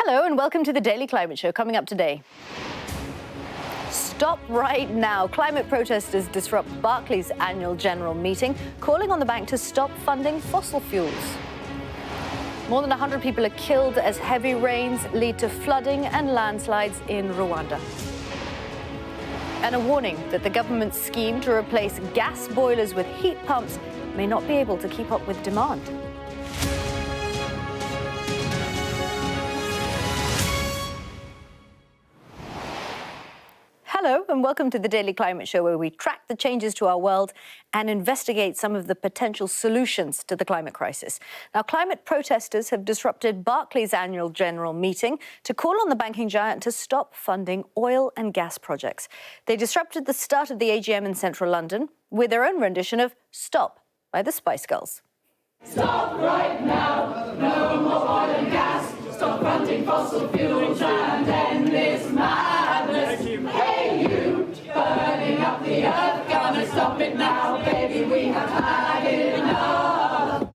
Hello and welcome to the Daily Climate Show. Coming up today. Stop right now. Climate protesters disrupt Barclays' annual general meeting, calling on the bank to stop funding fossil fuels. More than 100 people are killed as heavy rains lead to flooding and landslides in Rwanda. And a warning that the government's scheme to replace gas boilers with heat pumps may not be able to keep up with demand. Hello and welcome to the Daily Climate Show, where we track the changes to our world and investigate some of the potential solutions to the climate crisis. Now, climate protesters have disrupted Barclays' annual general meeting to call on the banking giant to stop funding oil and gas projects. They disrupted the start of the AGM in central London with their own rendition of Stop by the Spice Girls. Stop right now, no more oil and gas, stop funding fossil fuels and end this madness. Hey you, burning up the earth, gonna stop it now, baby, we have had enough.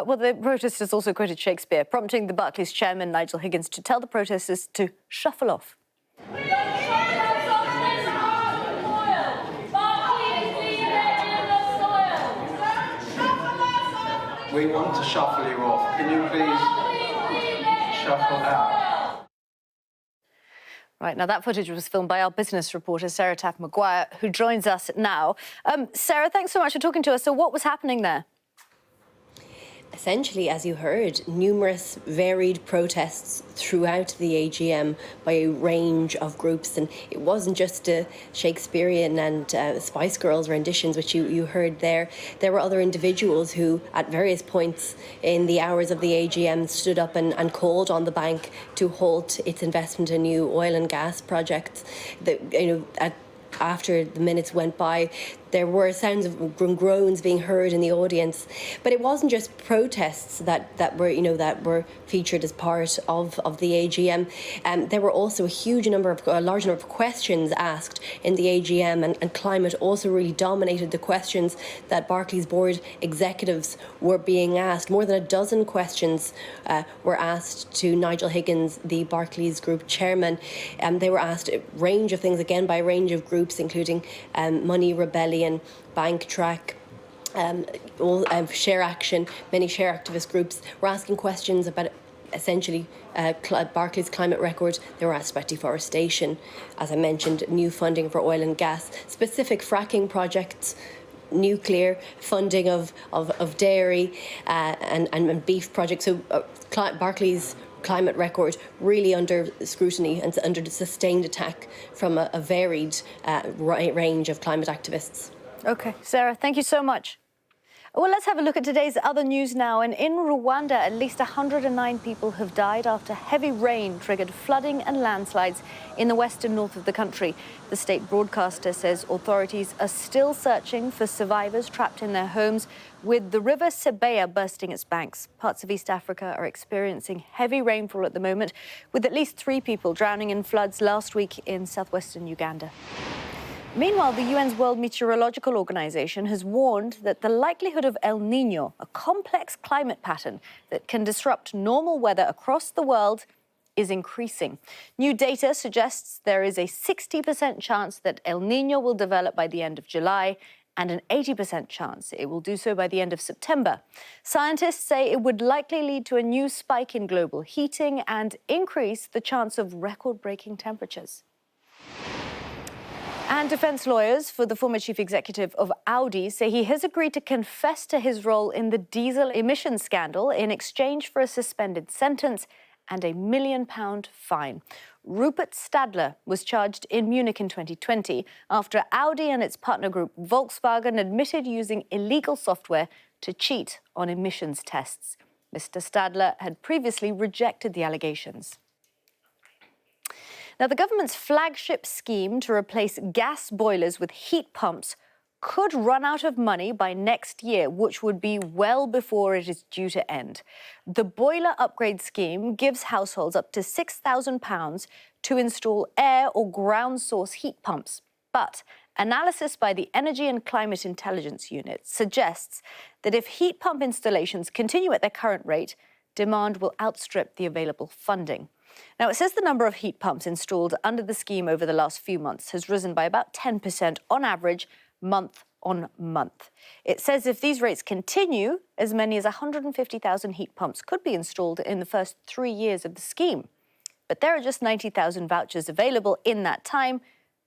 Well, the protesters also quoted Shakespeare, prompting the Barclays chairman, Nigel Higgins, to tell the protesters to shuffle off. We want to shuffle you off. Can you please shuffle out? Right, now that footage was filmed by our business reporter, Sarah Taff-Maguire, who joins us now. Sarah, thanks so much for talking to us. So what was happening there? Essentially, as you heard, numerous varied protests throughout the AGM by a range of groups. And it wasn't just Shakespearean and Spice Girls renditions, which you heard there. There were other individuals who, at various points in the hours of the AGM, stood up and called on the bank to halt its investment in new oil and gas projects. After the minutes went by, there were sounds of groans being heard in the audience, but it wasn't just protests that were featured as part of the AGM. There were also a large number of questions asked in the AGM, and climate also really dominated the questions that Barclays board executives were being asked. More than a dozen questions were asked to Nigel Higgins, the Barclays Group chairman. They were asked a range of things, again by a range of groups, including Money Rebellion, Bank Track, Share Action. Many share activist groups were asking questions about essentially Barclays' climate record. They were asked about deforestation, as I mentioned, new funding for oil and gas, specific fracking projects, nuclear funding of dairy and beef projects. So Barclays' climate record really under scrutiny and under sustained attack from a varied range of climate activists. OK, Sarah, thank you so much. Well, let's have a look at today's other news now. And in Rwanda, at least 109 people have died after heavy rain triggered flooding and landslides in the western north of the country. The state broadcaster says authorities are still searching for survivors trapped in their homes, with the river Sebeya bursting its banks. Parts of East Africa are experiencing heavy rainfall at the moment, with at least 3 people drowning in floods last week in southwestern Uganda. Meanwhile, the UN's World Meteorological Organization has warned that the likelihood of El Nino, a complex climate pattern that can disrupt normal weather across the world, is increasing. New data suggests there is a 60% chance that El Nino will develop by the end of July and an 80% chance it will do so by the end of September. Scientists say it would likely lead to a new spike in global heating and increase the chance of record-breaking temperatures. And defence lawyers for the former chief executive of Audi say he has agreed to confess to his role in the diesel emissions scandal in exchange for a suspended sentence and a £1 million fine. Rupert Stadler was charged in Munich in 2020 after Audi and its partner group Volkswagen admitted using illegal software to cheat on emissions tests. Mr. Stadler had previously rejected the allegations. Now, the government's flagship scheme to replace gas boilers with heat pumps could run out of money by next year, which would be well before it is due to end. The boiler upgrade scheme gives households up to £6,000 to install air or ground source heat pumps. But analysis by the Energy and Climate Intelligence Unit suggests that if heat pump installations continue at their current rate, demand will outstrip the available funding. Now, it says the number of heat pumps installed under the scheme over the last few months has risen by about 10% on average, month on month. It says if these rates continue, as many as 150,000 heat pumps could be installed in the first 3 years of the scheme. But there are just 90,000 vouchers available in that time,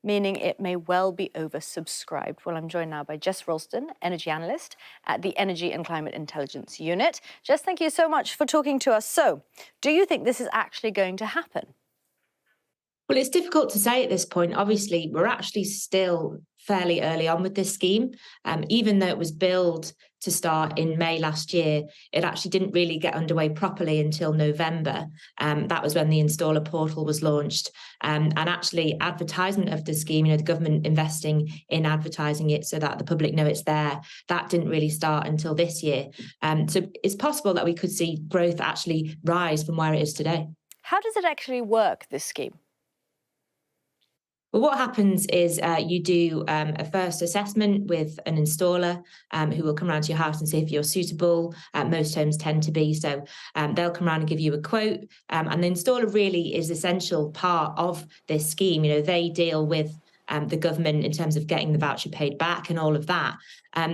meaning it may well be oversubscribed. Well, I'm joined now by Jess Ralston, energy analyst at the Energy and Climate Intelligence Unit. Jess, thank you so much for talking to us. So, do you think this is actually going to happen? Well, it's difficult to say at this point. Obviously, we're actually still fairly early on with this scheme. Even though it was billed to start in May last year, it actually didn't really get underway properly until November. That was when the installer portal was launched. And actually advertisement of the scheme, the government investing in advertising it so that the public know it's there, that didn't really start until this year. So it's possible that we could see growth actually rise from where it is today. How does it actually work, this scheme? Well, what happens is you do a first assessment with an installer who will come around to your house and see if you're suitable. Most homes tend to be, so they'll come around and give you a quote. And the installer really is an essential part of this scheme. They deal with the government in terms of getting the voucher paid back and all of that.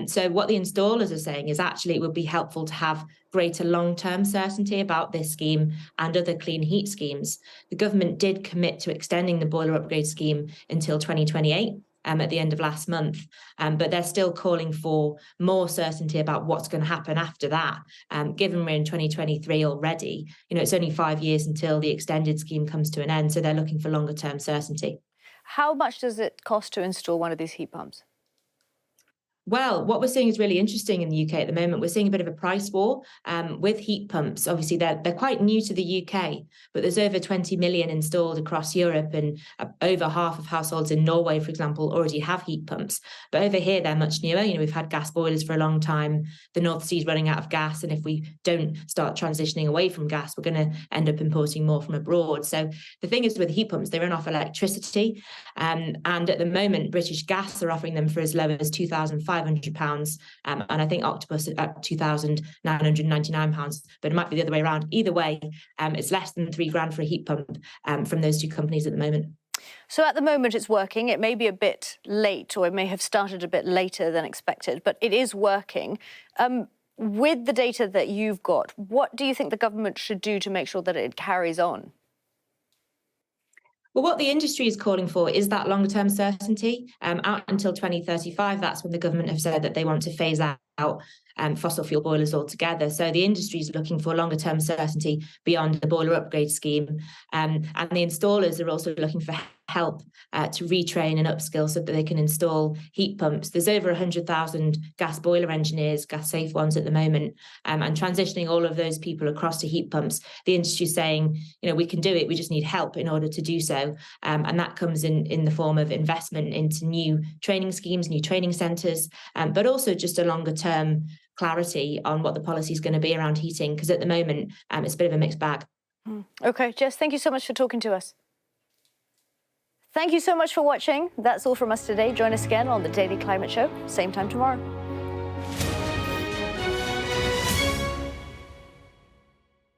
So what the installers are saying is actually it would be helpful to have greater long-term certainty about this scheme and other clean heat schemes. The government did commit to extending the boiler upgrade scheme until 2028 at the end of last month, but they're still calling for more certainty about what's going to happen after that. Given we're in 2023 already, it's only 5 years until the extended scheme comes to an end, so they're looking for longer-term certainty. How much does it cost to install one of these heat pumps? Well, what we're seeing is really interesting in the UK at the moment. We're seeing a bit of a price war with heat pumps. Obviously, they're quite new to the UK, but there's over 20 million installed across Europe, and over half of households in Norway, for example, already have heat pumps. But over here, they're much newer. We've had gas boilers for a long time. The North Sea is running out of gas, and if we don't start transitioning away from gas, we're going to end up importing more from abroad. So the thing is with heat pumps, they run off electricity, and at the moment, British Gas are offering them for as low as £2,500. And I think Octopus at £2,999, but it might be the other way around. Either way, it's less than £3,000 for a heat pump from those two companies at the moment. So at the moment it's working. It may be a bit late, or it may have started a bit later than expected, but it is working. With the data that you've got, what do you think the government should do to make sure that it carries on? Well, what the industry is calling for is that longer-term certainty. Out until 2035, that's when the government have said that they want to phase out fossil fuel boilers altogether. So the industry is looking for longer-term certainty beyond the boiler upgrade scheme. And the installers are also looking for help to retrain and upskill so that they can install heat pumps. There's over 100,000 gas boiler engineers, gas safe ones at the moment, and transitioning all of those people across to heat pumps. The industry is saying, we can do it, we just need help in order to do so. And that comes in the form of investment into new training schemes, new training centres, but also just a longer term clarity on what the policy is going to be around heating, because at the moment it's a bit of a mixed bag. Okay, Jess, thank you so much for talking to us. Thank you so much for watching. That's all from us today. Join us again on the Daily Climate Show, same time tomorrow.